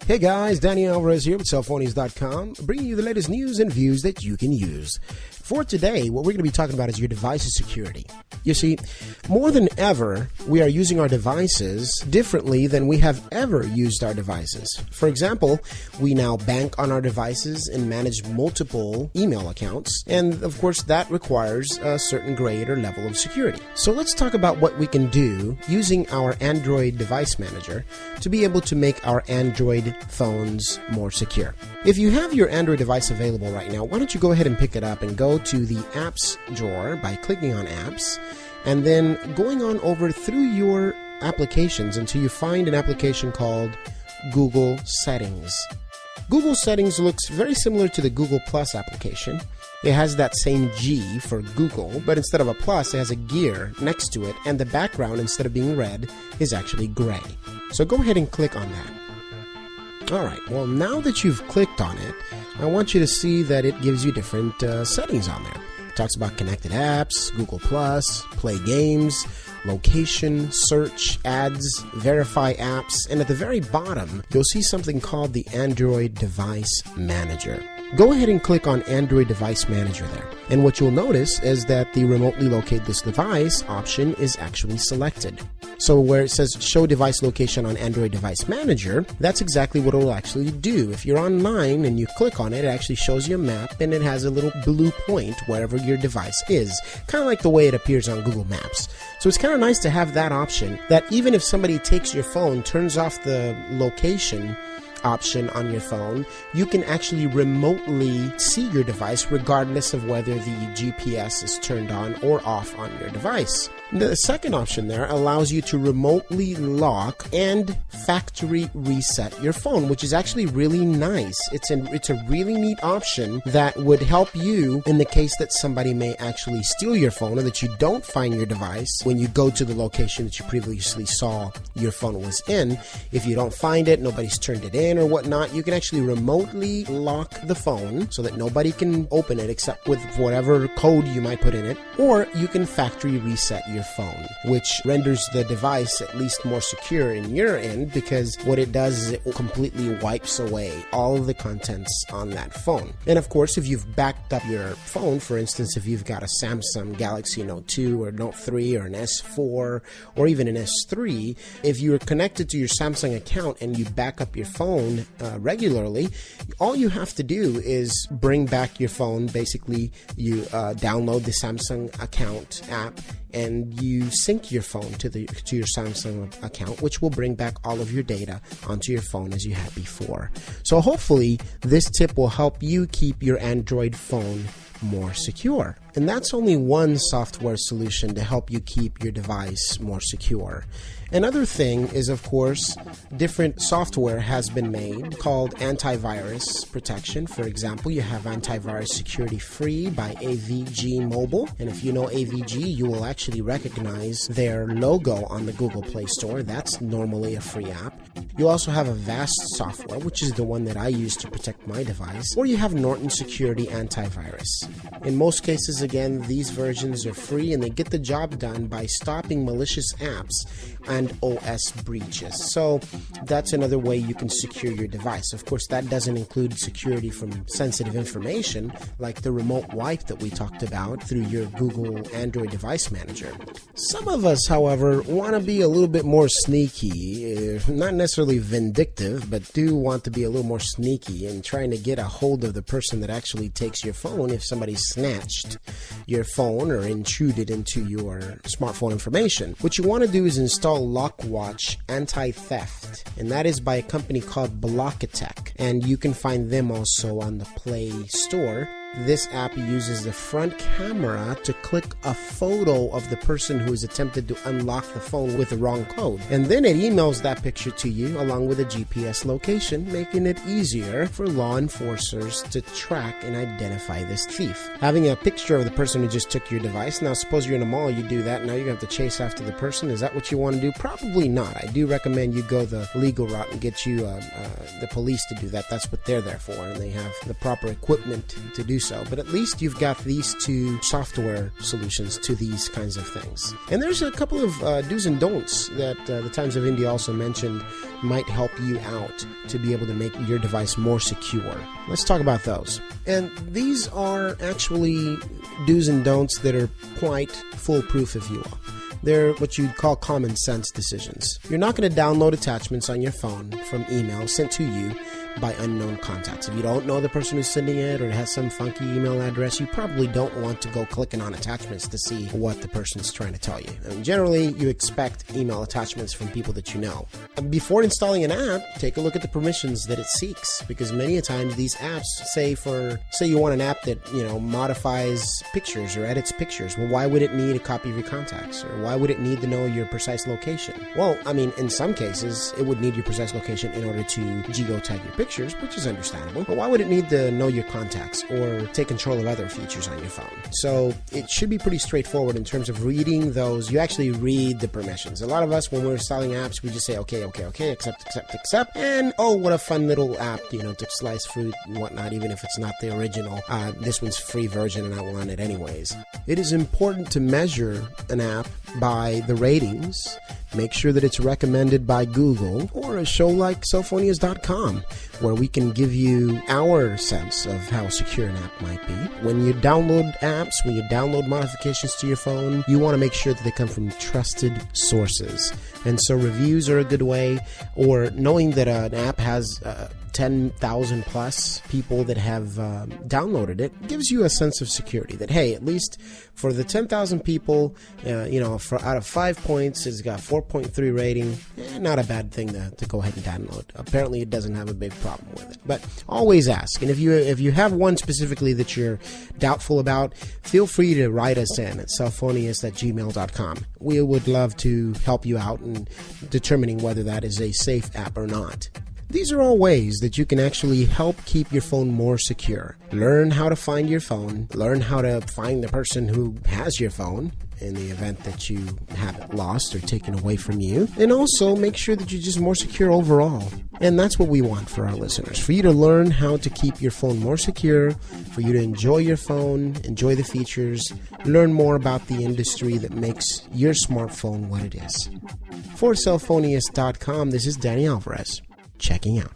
Hey guys, Danny Alvarez here with cellphonies.com, bringing you the latest news and views that you can use. For today, what we're going to be talking about is your device's security. You see, more than ever, we are using our devices differently than we have ever used our devices. For example, we now bank on our devices and manage multiple email accounts, and of course that requires a certain grade or level of security. So let's talk about what we can do using our Android device manager to be able to make our Android phones more secure. If you have your Android device available right now, why don't you go ahead and pick it up and go to the apps drawer by clicking on apps and then going on over through your applications until you find an application called Google Settings. Google Settings looks very similar to the Google Plus application. It has that same G for Google, but instead of a plus, it has a gear next to it, and the background, instead of being red, is actually gray. So go ahead and click on that. Alright, well now that you've clicked on it, I want you to see that it gives you different settings on there. It talks about connected apps, Google+, play games, location, search, ads, verify apps, and at the very bottom, you'll see something called the Android Device Manager. Go ahead and click on Android Device Manager there. And what you'll notice is that the remotely locate this device option is actually selected. So where it says show device location on Android Device Manager, that's exactly what it will actually do. If you're online and you click on it, it actually shows you a map and it has a little blue point wherever your device is. Kind of like the way it appears on Google Maps. So it's kind of nice to have that option that even if somebody takes your phone, turns off the location option on your phone, you can actually remotely see your device regardless of whether the GPS is turned on or off on your device. The second option there allows you to remotely lock and factory reset your phone, which is actually really nice. It's a really neat option that would help you in the case that somebody may actually steal your phone or that you don't find your device when you go to the location that you previously saw your phone was in. If you don't find it, nobody's turned it in or whatnot, you can actually remotely lock the phone so that nobody can open it except with whatever code you might put in it, or you can factory reset your phone, which renders the device at least more secure in your end, because what it does is it completely wipes away all of the contents on that phone. And of course, if you've backed up your phone, for instance, if you've got a Samsung Galaxy Note 2 or Note 3 or an S4 or even an S3, if you're connected to your Samsung account and you back up your phone regularly, all you have to do is bring back your phone. Basically, you download the Samsung account app and you sync your phone to your Samsung account, which will bring back all of your data onto your phone as you had before. So hopefully this tip will help you keep your Android phone more secure. And that's only one software solution to help you keep your device more secure. Another thing is, of course, different software has been made called antivirus protection. For example, you have Antivirus Security Free by AVG Mobile. And if you know AVG, you will actually recognize their logo on the Google Play Store. That's normally a free app. You also have Avast software, which is the one that I use to protect my device. Or you have Norton Security Antivirus. In most cases, again, these versions are free and they get the job done by stopping malicious apps and OS breaches. So that's another way you can secure your device. Of course, that doesn't include security from sensitive information like the remote wipe that we talked about through your Google Android Device Manager. Some of us, however, want to be a little bit more sneaky, not necessarily vindictive, but do want to be a little more sneaky in trying to get a hold of the person that actually takes your phone if somebody snatched your phone or intruded into your smartphone information. What you want to do is install LockWatch Anti-Theft, and that is by a company called Blockitech, and you can find them also on the Play Store. This app uses the front camera to click a photo of the person who has attempted to unlock the phone with the wrong code. And then it emails that picture to you along with a GPS location, making it easier for law enforcers to track and identify this thief. Having a picture of the person who just took your device. Now, suppose you're in a mall, you do that. Now you're going to have to chase after the person. Is that what you want to do? Probably not. I do recommend you go the legal route and get you the police to do that. That's what they're there for. And they have the proper equipment to do so, but at least you've got these two software solutions to these kinds of things. And there's a couple of do's and don'ts that the Times of India also mentioned might help you out to be able to make your device more secure. Let's talk about those. And these are actually do's and don'ts that are quite foolproof, if you will. They're what you'd call common sense decisions. You're not going to download attachments on your phone from email sent to you by unknown contacts. If you don't know the person who's sending it or has some funky email address, you probably don't want to go clicking on attachments to see what the person's trying to tell you. And generally, you expect email attachments from people that you know. Before installing an app, take a look at the permissions that it seeks, because many a times these apps say you want an app that, modifies pictures or edits pictures. Well, why would it need a copy of your contacts? Or why would it need to know your precise location? Well, in some cases, it would need your precise location in order to geotag your pictures, which is understandable. But why would it need to know your contacts or take control of other features on your phone? So it should be pretty straightforward in terms of reading those. You actually read the permissions. A lot of us, when we're installing apps, we just say, okay, accept. And, oh, what a fun little app, to slice fruit and whatnot, even if it's not the original. This one's free version and I want it anyways. It is important to measure an app by the ratings. Make sure that it's recommended by Google or a show like Cellphonius.com, where we can give you our sense of how secure an app might be. When you download apps, when you download modifications to your phone, you want to make sure that they come from trusted sources. And so reviews are a good way, or knowing that an app has 10,000 plus people that have downloaded it gives you a sense of security that, hey, at least for the 10,000 people, out of 5 points, it's got 4.3 rating. Not a bad thing to go ahead and download. Apparently, it doesn't have a big problem with it. But always ask. And if you have one specifically that you're doubtful about, feel free to write us in at cellphonius@gmail.com. We would love to help you out in determining whether that is a safe app or not. These are all ways that you can actually help keep your phone more secure. Learn how to find your phone. Learn how to find the person who has your phone in the event that you have it lost or taken away from you. And also make sure that you're just more secure overall. And that's what we want for our listeners, for you to learn how to keep your phone more secure, for you to enjoy your phone, enjoy the features, learn more about the industry that makes your smartphone what it is. For Cellphonius.com, this is Danny Alvarez. Checking out.